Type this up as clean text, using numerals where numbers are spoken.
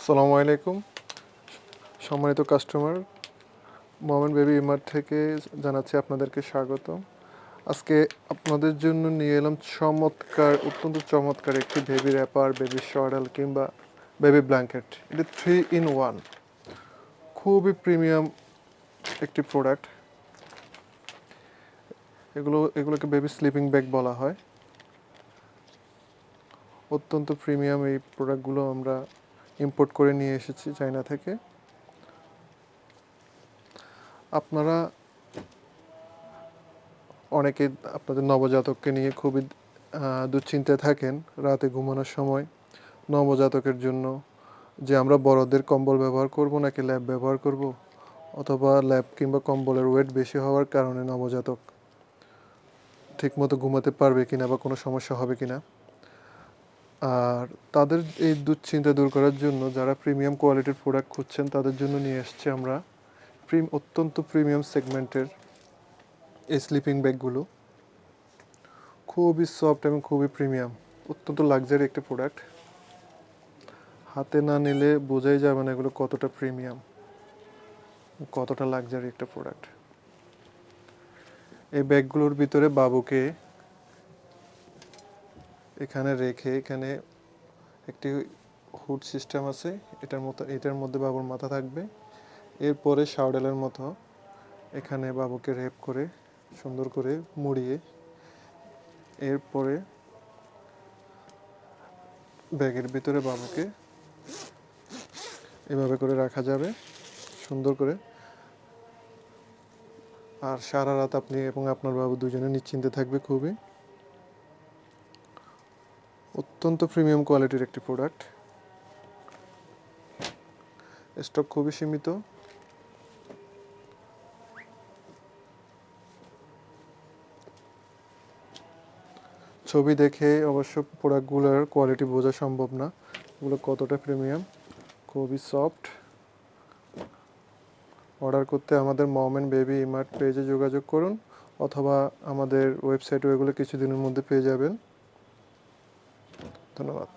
আসসালামু আলাইকুম সম্মানিত কাস্টমার, মোমেন বেবি ইমার্ট থেকে জানাচ্ছি আপনাদেরকে স্বাগত। আজকে আপনাদের জন্য নিয়ে এলাম অত্যন্ত চমৎকার একটি বেবি র্যাপার, বেবি শডাল কিংবা বেবি ব্ল্যাঙ্কেট। এটি 3 in 1, খুবই প্রিমিয়াম একটি প্রোডাক্ট। এগুলোকে বেবি স্লিপিং ব্যাগ বলা হয়। অত্যন্ত প্রিমিয়াম এই প্রোডাক্টগুলো আমরা ইম্পোর্ট করে নিয়ে এসেছি চায়না থেকে। আপনারা অনেকে আপনাদের নবজাতককে নিয়ে খুবই দুশ্চিন্তায় থাকেন রাতে ঘুমানোর সময়, নবজাতকের জন্য যে আমরা বড়দের কম্বল ব্যবহার করব নাকি ল্যাব ব্যবহার করব, অথবা ল্যাব কিংবা কম্বলের ওয়েট বেশি হওয়ার কারণে নবজাতক ঠিকমতো ঘুমাতে পারবে কিনা বা কোনো সমস্যা হবে কিনা। আর তাদের এই দুশ্চিন্তা দূর করার জন্য যারা প্রিমিয়াম কোয়ালিটির প্রোডাক্ট খুঁজছেন তাদের জন্য নিয়ে এসেছি আমরা অত্যন্ত প্রিমিয়াম সেগমেন্টের এই স্লিপিং ব্যাগগুলো। খুবই সফট এবং খুবই প্রিমিয়াম, অত্যন্ত লাক্সারি একটি প্রোডাক্ট। হাতে না নিলে বোঝাই যাবে না এগুলো কতটা প্রিমিয়াম, কতটা লাক্সারি একটা প্রোডাক্ট। এই ব্যাগগুলোর ভিতরে বাবুকে এখানে রেখে এখানে একটি হুড সিস্টেম আছে, এটার মধ্যে বাবুর মাথা থাকবে। এরপরে শাওডেলের মতো এখানে বাবুকে রেপ করে সুন্দর করে মুড়িয়ে এরপরে ব্যাগের ভিতরে বাবুকে এভাবে করে রাখা যাবে সুন্দর করে। আর সারা রাত আপনি এবং আপনার বাবু দুজনে নিশ্চিন্তে থাকবে। খুবই অত্যন্ত প্রিমিয়াম কোয়ালিটির একটি প্রোডাক্ট। স্টক খুবই সীমিত। ছবি দেখে অবশ্য প্রোডাক্টগুলোর কোয়ালিটি বোঝা সম্ভব না, এগুলো কতটা প্রিমিয়াম। খুবই সফট। অর্ডার করতে আমাদের মোমেন বেবি ইমার্ট পেজে যোগাযোগ করুন, অথবা আমাদের ওয়েবসাইটে এগুলো কিছুদিনের মধ্যে পেয়ে যাবেন। ধন্যবাদ।